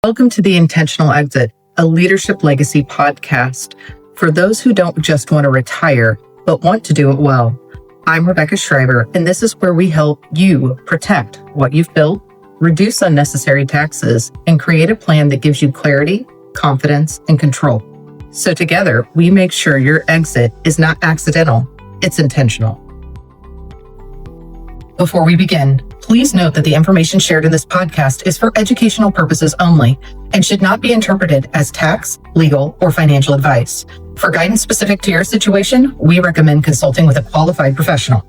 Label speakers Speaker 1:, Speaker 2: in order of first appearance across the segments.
Speaker 1: Welcome to The Intentional Exit, a leadership legacy podcast for those who don't just want to retire, but want to do it well. I'm Rebecca Schreiber, and this is where we help you protect what you've built, reduce unnecessary taxes, and create a plan that gives you clarity, confidence, and control. So together, we make sure your exit is not accidental, it's intentional. Before we begin, please note that the information shared in this podcast is for educational purposes only and should not be interpreted as tax, legal, or financial advice. For guidance specific to your situation, we recommend consulting with a qualified professional.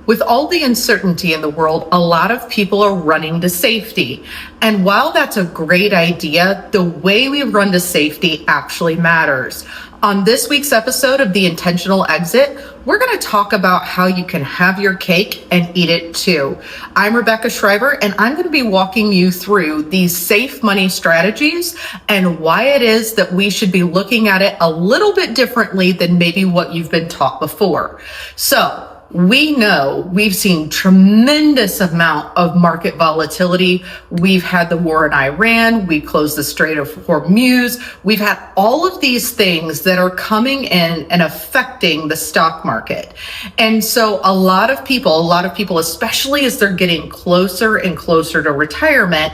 Speaker 1: With all the uncertainty in the world, a lot of people are running to safety. And while that's a great idea, the way we run to safety actually matters. On this week's episode of The Intentional Exit, we're going to talk about how you can have your cake and eat it too. I'm Rebecca Schreiber, and I'm going to be walking you through these safe money strategies and why it is that we should be looking at it a little bit differently than maybe what you've been taught before. So, we know we've seen tremendous amount of market volatility. We've had the war in Iran. We closed the Strait of Hormuz. We've had all of these things that are coming in and affecting the stock market. And so a lot of people, especially as they're getting closer and closer to retirement,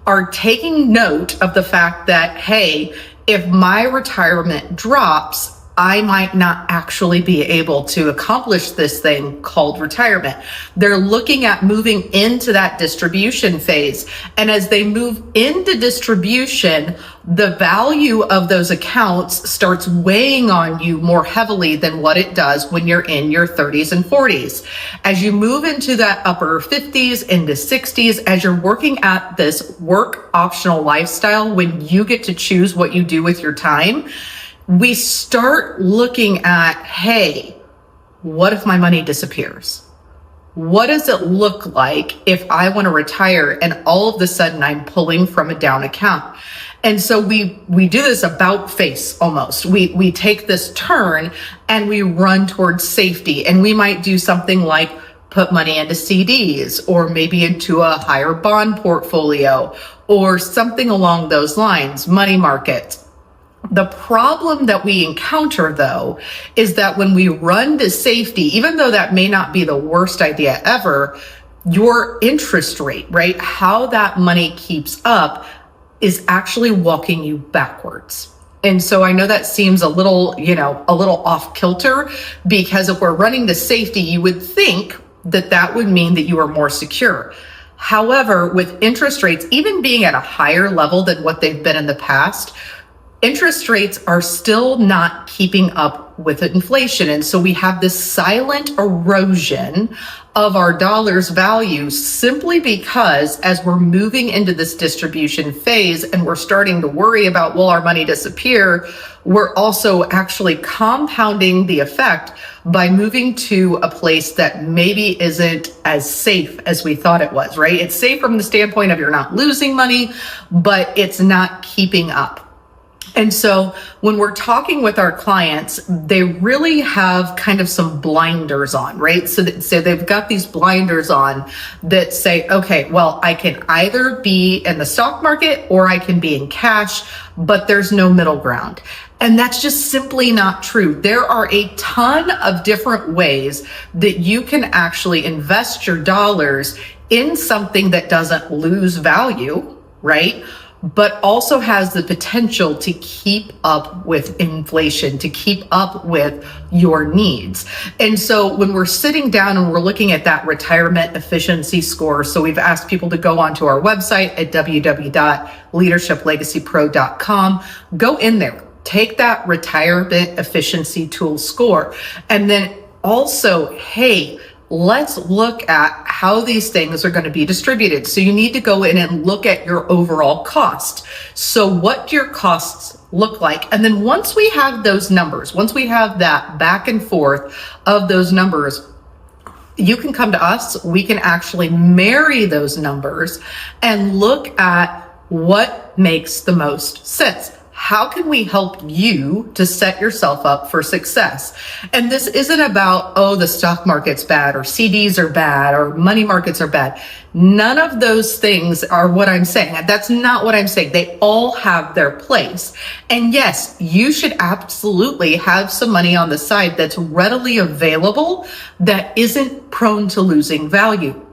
Speaker 1: are taking note of the fact that, hey, if my retirement drops, I might not actually be able to accomplish this thing called retirement. They're looking at moving into that distribution phase. And as they move into distribution, the value of those accounts starts weighing on you more heavily than what it does when you're in your 30s and 40s. As you move into that upper 50s, into 60s, as you're working at this work optional lifestyle, when you get to choose what you do with your time, we start looking at, hey, what if my money disappears? What does it look like if I want to retire and all of a sudden I'm pulling from a down account? And so we do this about face almost. We take this turn and we run towards safety, and we might do something like put money into CDs or maybe into a higher bond portfolio or something along those lines, money markets. The problem that we encounter, though, is that when we run to safety, even though that may not be the worst idea ever, your interest rate, right, how that money keeps up is actually walking you backwards. And so I know that seems a little off kilter, because if we're running to safety, you would think that that would mean that you are more secure. However, with interest rates, even being at a higher level than what they've been in the past, interest rates are still not keeping up with inflation. And so we have this silent erosion of our dollar's value simply because as we're moving into this distribution phase and we're starting to worry about, will our money disappear? We're also actually compounding the effect by moving to a place that maybe isn't as safe as we thought it was, right? It's safe from the standpoint of you're not losing money, but it's not keeping up. And so when we're talking with our clients, they really have kind of some blinders on, right? So they've got these blinders on that say, okay, well, I can either be in the stock market or I can be in cash, but there's no middle ground. And that's just simply not true. There are a ton of different ways that you can actually invest your dollars in something that doesn't lose value, right? But also has the potential to keep up with inflation, to keep up with your needs. And so when we're sitting down and we're looking at that retirement efficiency score, so we've asked people to go onto our website at www.leadershiplegacypro.com, go in there, take that retirement efficiency tool score, and then also, hey, let's look at how these things are going to be distributed. So you need to go in and look at your overall cost. So what do your costs look like? And then once we have those numbers, once we have that back and forth of those numbers, you can come to us. We can actually marry those numbers and look at what makes the most sense. how can we help you to set yourself up for success? And this isn't about, oh, the stock market's bad, or CDs are bad, or money markets are bad. None of those things are what I'm saying. That's not what I'm saying. They all have their place. And yes, you should absolutely have some money on the side that's readily available, that isn't prone to losing value.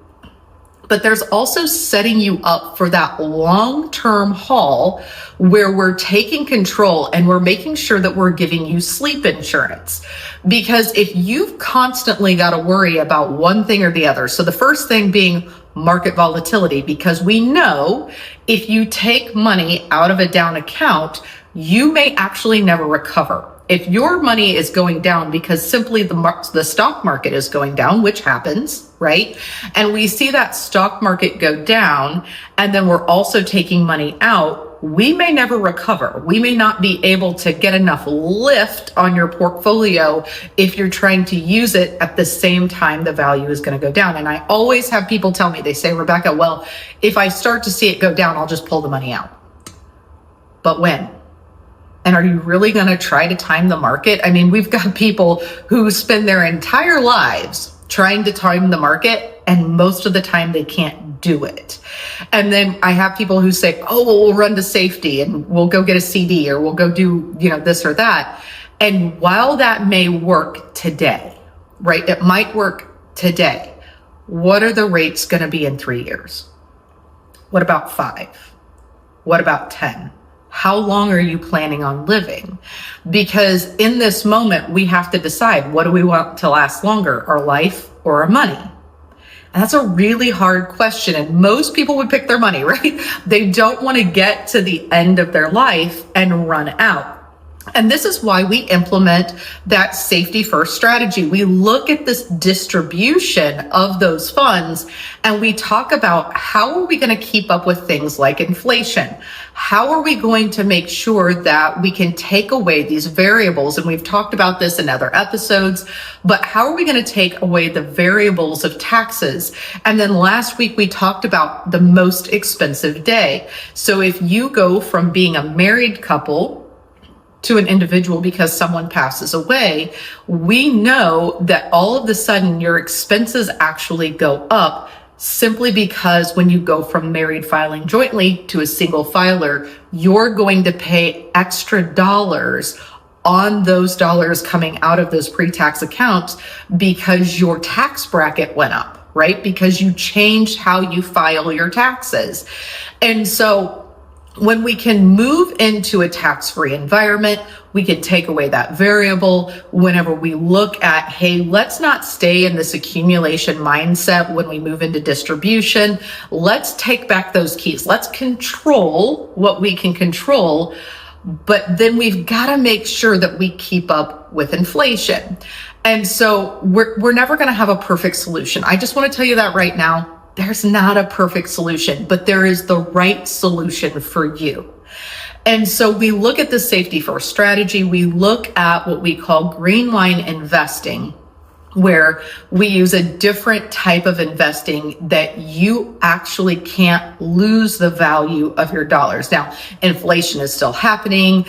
Speaker 1: But there's also setting you up for that long-term haul where we're taking control and we're making sure that we're giving you sleep insurance. Because if you've constantly got to worry about one thing or the other, so the first thing being market volatility, because we know if you take money out of a down account, you may actually never recover. If your money is going down because simply the stock market is going down, which happens, right? And we see that stock market go down, and then we're also taking money out, we may never recover. We may not be able to get enough lift on your portfolio if you're trying to use it at the same time the value is going to go down. And I always have people tell me, they say, Rebecca, well, if I start to see it go down, I'll just pull the money out. But when? And are you really going to try to time the market? I mean, we've got people who spend their entire lives trying to time the market, and most of the time they can't do it. And then I have people who say, oh, well, we'll run to safety and we'll go get a CD, or we'll go do, this or that. And while that may work today, right? It might work today. What are the rates going to be in 3 years? What about 5? What about 10? How long are you planning on living? Because in this moment, we have to decide, what do we want to last longer, our life or our money? And that's a really hard question. And most people would pick their money, right? They don't want to get to the end of their life and run out. And this is why we implement that safety first strategy. We look at this distribution of those funds and we talk about, how are we going to keep up with things like inflation? How are we going to make sure that we can take away these variables? And we've talked about this in other episodes, but how are we going to take away the variables of taxes? And then last week we talked about the most expensive day. So if you go from being a married couple to an individual because someone passes away, we know that all of a sudden your expenses actually go up, simply because when you go from married filing jointly to a single filer, you're going to pay extra dollars on those dollars coming out of those pre-tax accounts because your tax bracket went up, right? Because you changed how you file your taxes. And so when we can move into a tax-free environment, we can take away that variable. Whenever we look at, hey, let's not stay in this accumulation mindset when we move into distribution. Let's take back those keys. Let's control what we can control. But then we've got to make sure that we keep up with inflation. And so we're never going to have a perfect solution. I just want to tell you that right now. There's not a perfect solution, but there is the right solution for you. And so we look at the safety first strategy. We look at what we call green line investing, where we use a different type of investing that you actually can't lose the value of your dollars. Now, inflation is still happening.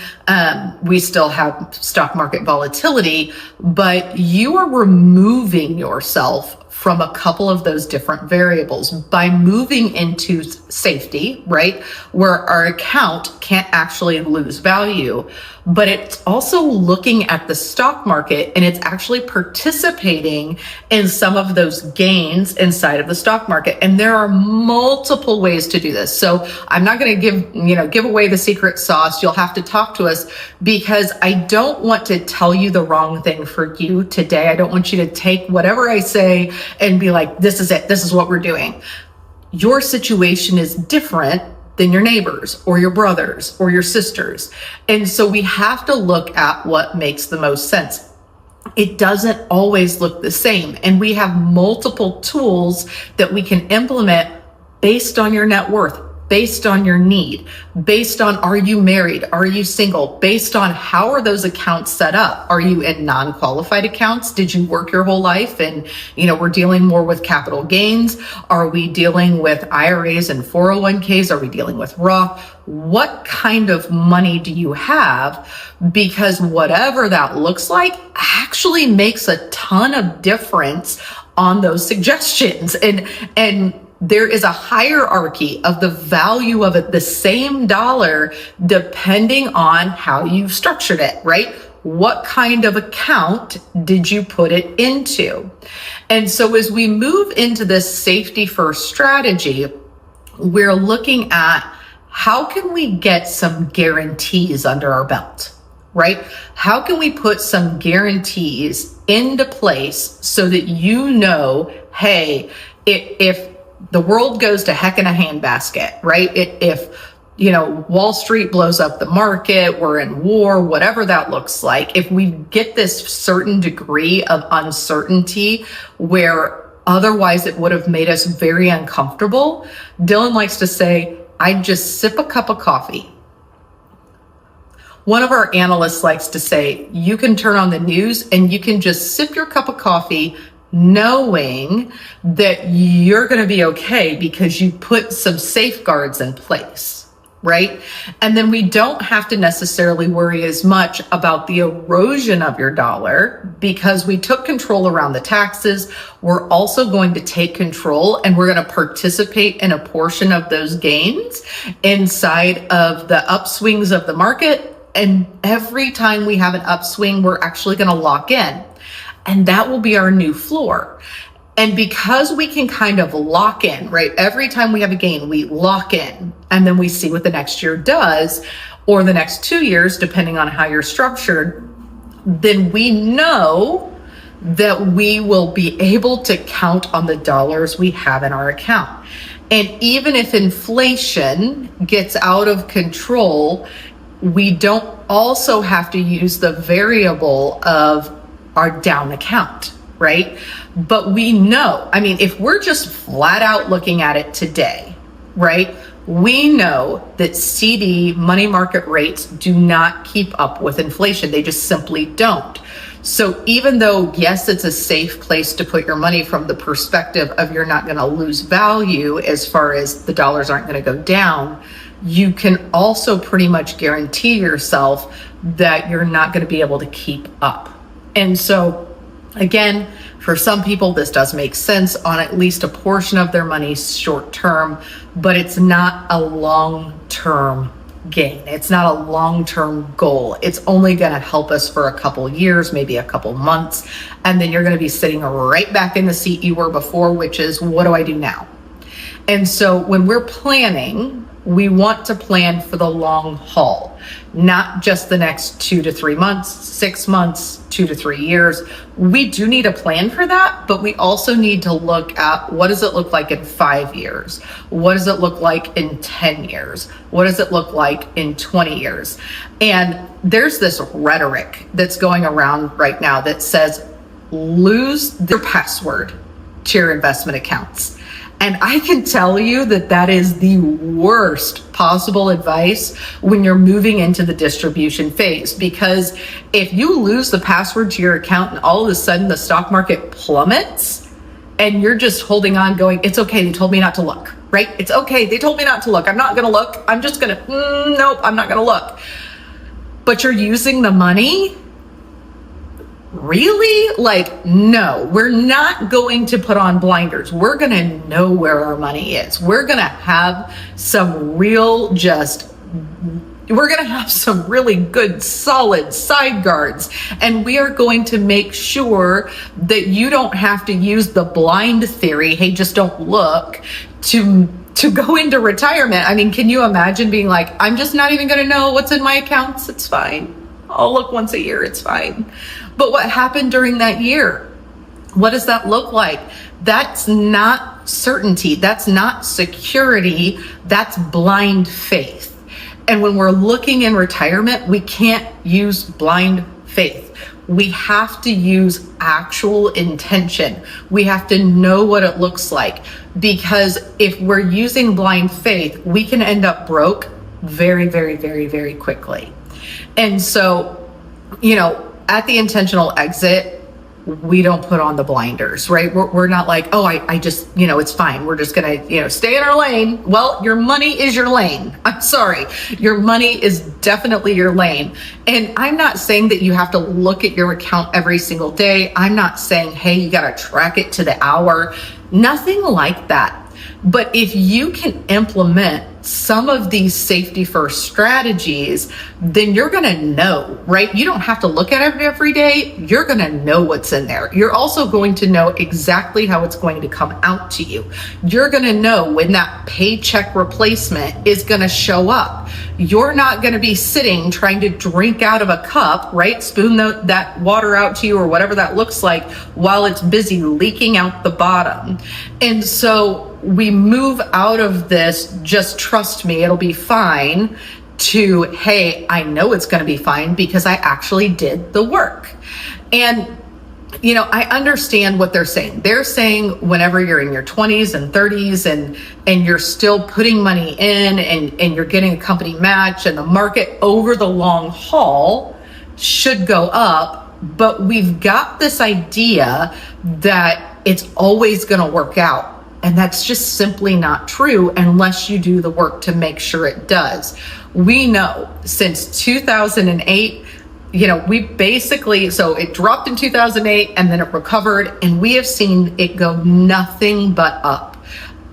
Speaker 1: We still have stock market volatility, but you are removing yourself from a couple of those different variables by moving into safety, right? Where our account can't actually lose value, but it's also looking at the stock market and it's actually participating in some of those gains inside of the stock market. And there are multiple ways to do this. So I'm not going to give away the secret sauce. You'll have to talk to us because I don't want to tell you the wrong thing for you today. I don't want you to take whatever I say and be like, this is it. This is what we're doing. Your situation is different than your neighbors or your brothers or your sisters. And so we have to look at what makes the most sense. It doesn't always look the same. And we have multiple tools that we can implement based on your net worth, based on your need, based on are you married, are you single, based on how are those accounts set up. Are you in non-qualified accounts? Did you work your whole life and we're dealing more with capital gains? Are we dealing with IRAs and 401ks? Are we dealing with Roth? What kind of money do you have? Because whatever that looks like actually makes a ton of difference on those suggestions. And there is a hierarchy of the value of it, the same dollar, depending on how you've structured it, right? What kind of account did you put it into? And so as we move into this safety first strategy, we're looking at how can we get some guarantees under our belt, right? How can we put some guarantees into place so that hey, if the world goes to heck in a handbasket, right? If Wall Street blows up the market, we're in war, whatever that looks like, if we get this certain degree of uncertainty where otherwise it would have made us very uncomfortable, Dylan likes to say, I'd just sip a cup of coffee. One of our analysts likes to say, you can turn on the news and you can just sip your cup of coffee knowing that you're going to be okay because you put some safeguards in place, right? And then we don't have to necessarily worry as much about the erosion of your dollar because we took control around the taxes. We're also going to take control and we're going to participate in a portion of those gains inside of the upswings of the market. And every time we have an upswing, we're actually going to lock in. And that will be our new floor. And because we can kind of lock in, right? Every time we have a gain, we lock in and then we see what the next year does or the next 2 years, depending on how you're structured, then we know that we will be able to count on the dollars we have in our account. And even if inflation gets out of control, we don't also have to use the variable of our down account, right? But we know, if we're just flat out looking at it today, right? We know that CD money market rates do not keep up with inflation. They just simply don't. So even though, yes, it's a safe place to put your money from the perspective of you're not going to lose value as far as the dollars aren't going to go down, you can also pretty much guarantee yourself that you're not going to be able to keep up. And so, again, for some people, this does make sense on at least a portion of their money short term, but it's not a long-term gain. It's not a long-term goal. It's only going to help us for a couple years, maybe a couple months, and then you're going to be sitting right back in the seat you were before, which is, what do I do now? And so when we're planning, we want to plan for the long haul, not just the next 2 to 3 months, 6 months, 2 to 3 years. We do need a plan for that, but we also need to look at what does it look like in 5 years? What does it look like in 10 years? What does it look like in 20 years? And there's this rhetoric that's going around right now that says, lose your password to your investment accounts. And I can tell you that that is the worst possible advice when you're moving into the distribution phase, because if you lose the password to your account and all of a sudden the stock market plummets and you're just holding on going, it's okay, they told me not to look, right? It's okay, they told me not to look. I'm not going to look. I'm just going to, nope, I'm not going to look. But you're using the money. Really? No, we're not going to put on blinders. We're going to know where our money is. We're going to have some really good, solid side guards. And we are going to make sure that you don't have to use the blind theory, hey, just don't look, to go into retirement. Can you imagine being like, I'm just not even going to know what's in my accounts? It's fine. I'll look once a year. It's fine. But what happened during that year? What does that look like? That's not certainty. That's not security. That's blind faith. And when we're looking in retirement, we can't use blind faith. We have to use actual intention. We have to know what it looks like, because if we're using blind faith, we can end up broke very, very, very, very quickly. And so, at the intentional exit, we don't put on the blinders, right? We're not like, oh, I just, it's fine. We're just going to, stay in our lane. Well, your money is your lane. I'm sorry. Your money is definitely your lane. And I'm not saying that you have to look at your account every single day. I'm not saying, hey, you got to track it to the hour. Nothing like that. But if you can implement some of these safety first strategies, then you're going to know, right? You don't have to look at it every day. You're going to know what's in there. You're also going to know exactly how it's going to come out to you. You're going to know when that paycheck replacement is going to show up. You're not going to be sitting trying to drink out of a cup, right? Spoon that water out to you or whatever that looks like while it's busy leaking out the bottom. And so we move out of this, just trust me, it'll be fine, to, hey, I know it's going to be fine because I actually did the work. And, I understand what they're saying. They're saying whenever you're in your 20s and 30s and you're still putting money in and you're getting a company match, and the market over the long haul should go up, but we've got this idea that it's always going to work out. And that's just simply not true unless you do the work to make sure it does. We know since 2008, we basically, so it dropped in 2008 and then it recovered, and we have seen it go nothing but up.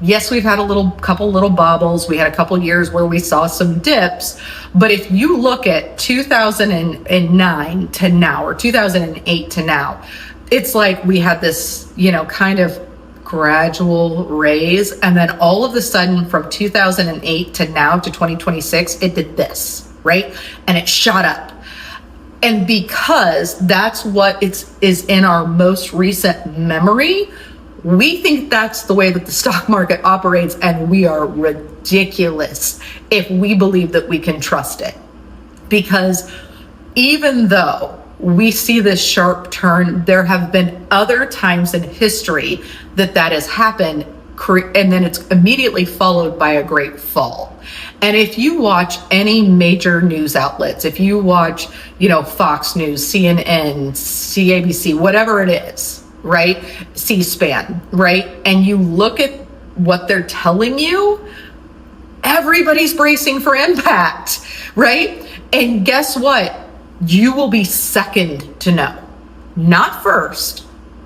Speaker 1: Yes, we've had couple little bobbles. We had a couple years where we saw some dips, but if you look at 2009 to now, or 2008 to now, it's like we had this, kind of gradual raise, and then all of a sudden from 2008 to now to 2026 it did this, right? And it shot up. And because that's what is in our most recent memory, we think that's the way that the stock market operates, and we are ridiculous if we believe that we can trust it. Because even though we see this sharp turn, there have been other times in history that has happened, and then it's immediately followed by a great fall. And if you watch any major news outlets, if you watch, Fox News, CNN, CABC, whatever it is, right? C-SPAN, right? And you look at what they're telling you, everybody's bracing for impact, right? And guess what? You will be second to know. Not first,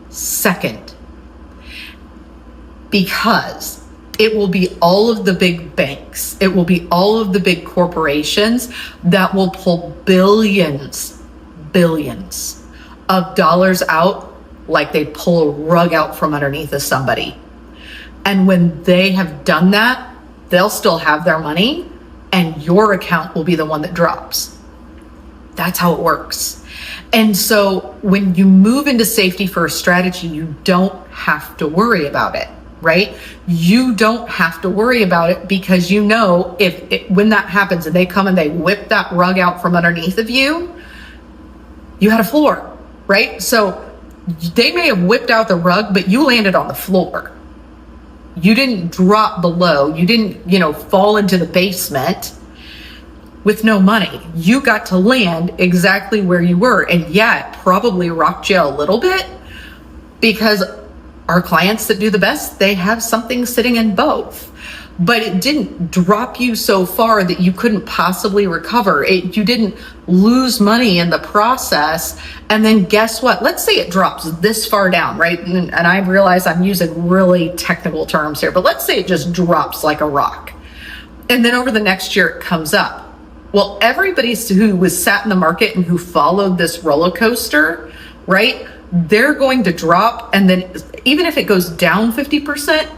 Speaker 1: second. Because it will be all of the big banks, it will be all of the big corporations that will pull billions of dollars out like they pull a rug out from underneath of somebody. And when they have done that, they'll still have their money, and your account will be the one that drops. That's how it works. And so when you move into safety first strategy, you don't have to worry about it, right? You don't have to worry about it, because when that happens and they come and they whip that rug out from underneath of you, you had a floor, right? So they may have whipped out the rug, but you landed on the floor. You didn't drop below. You didn't, fall into the basement with no money. You got to land exactly where you were. And yeah, it probably rocked you a little bit, because our clients that do the best, they have something sitting in both. But it didn't drop you so far that you couldn't possibly recover. You didn't lose money in the process. And then guess what? Let's say it drops this far down, right? And I realize I'm using really technical terms here, but let's say it just drops like a rock. And then over the next year, it comes up. Well, everybody who was sat in the market and who followed this roller coaster, right? They're going to drop. And then even if it goes down 50%,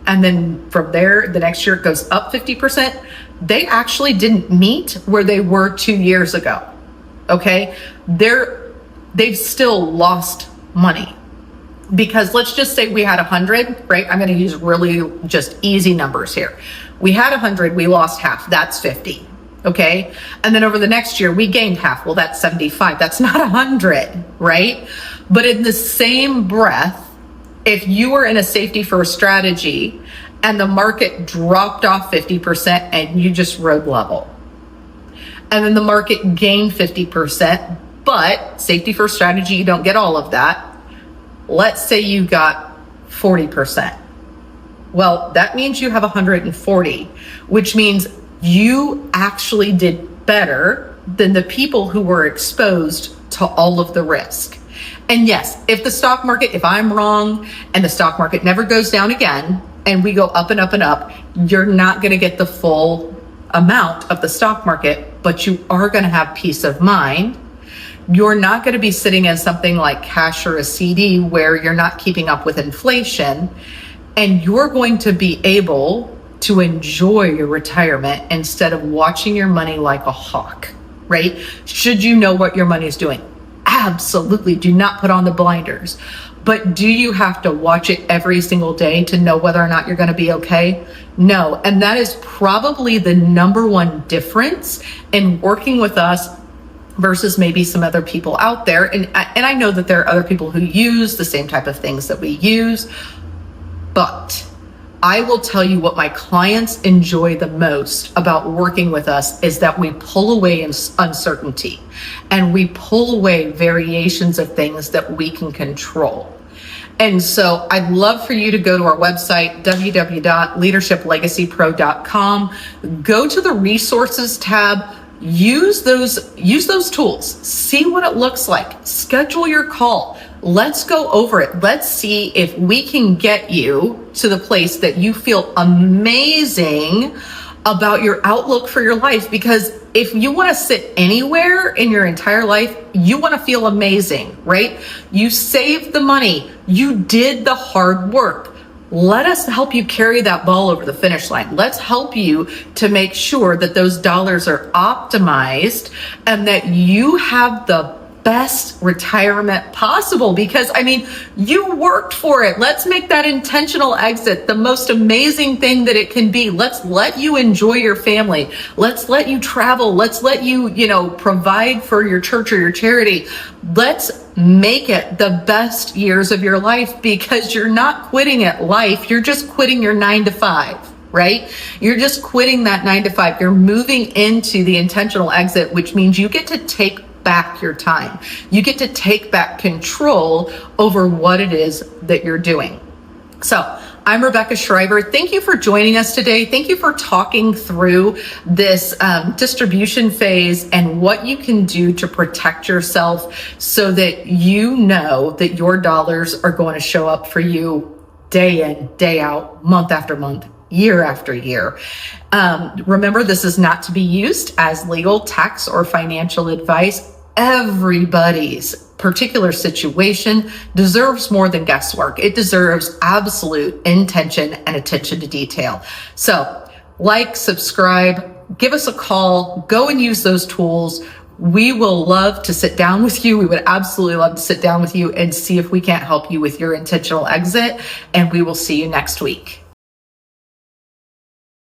Speaker 1: and then from there, the next year it goes up 50%, they actually didn't meet where they were 2 years ago. Okay. They've still lost money, because let's just say we had 100, right? I'm going to use really just easy numbers here. We had 100, we lost half. That's 50. Okay. And then over the next year, we gained half. Well, that's 75. That's not 100, right? But in the same breath, if you were in a safety first strategy and the market dropped off 50% and you just rode level, and then the market gained 50%, but safety first strategy, you don't get all of that. Let's say you got 40%. Well, that means you have 140, which means you actually did better than the people who were exposed to all of the risk. And yes, if the stock market, if I'm wrong and the stock market never goes down again and we go up and up and up, you're not going to get the full amount of the stock market, but you are going to have peace of mind. You're not going to be sitting in something like cash or a CD where you're not keeping up with inflation, and you're going to be able to enjoy your retirement instead of watching your money like a hawk, right? Should you know what your money is doing? Absolutely. Do not put on the blinders. But do you have to watch it every single day to know whether or not you're going to be okay? No. And that is probably the number one difference in working with us versus maybe some other people out there. And I know that there are other people who use the same type of things that we use, but I will tell you what my clients enjoy the most about working with us is that we pull away uncertainty and we pull away variations of things that we can control. And so I'd love for you to go to our website, www.leadershiplegacypro.com, go to the resources tab, use those tools, see what it looks like, schedule your call. Let's go over it. Let's see if we can get you to the place that you feel amazing about your outlook for your life. Because if you want to sit anywhere in your entire life, you want to feel amazing, right? You saved the money. You did the hard work. Let us help you carry that ball over the finish line. Let's help you to make sure that those dollars are optimized and that you have the best retirement possible, because you worked for it. Let's make that intentional exit the most amazing thing that it can be. Let's let you enjoy your family. Let's let you travel. Let's let you, provide for your church or your charity. Let's make it the best years of your life, because you're not quitting at life. You're just quitting your 9-to-5. Right? You're just quitting that 9-to-5. You're moving into the intentional exit, which means you get to take back your time. You get to take back control over what it is that you're doing. So I'm Rebecca Schreiber. Thank you for joining us today. Thank you for talking through this distribution phase and what you can do to protect yourself so that you know that your dollars are going to show up for you day in, day out, month after month, year after year. Remember, this is not to be used as legal, tax, or financial advice. Everybody's particular situation deserves more than guesswork. It deserves absolute intention and attention to detail. So subscribe, give us a call, go and use those tools. We will love to sit down with you. We would absolutely love to sit down with you and see if we can't help you with your intentional exit. And we will see you next week.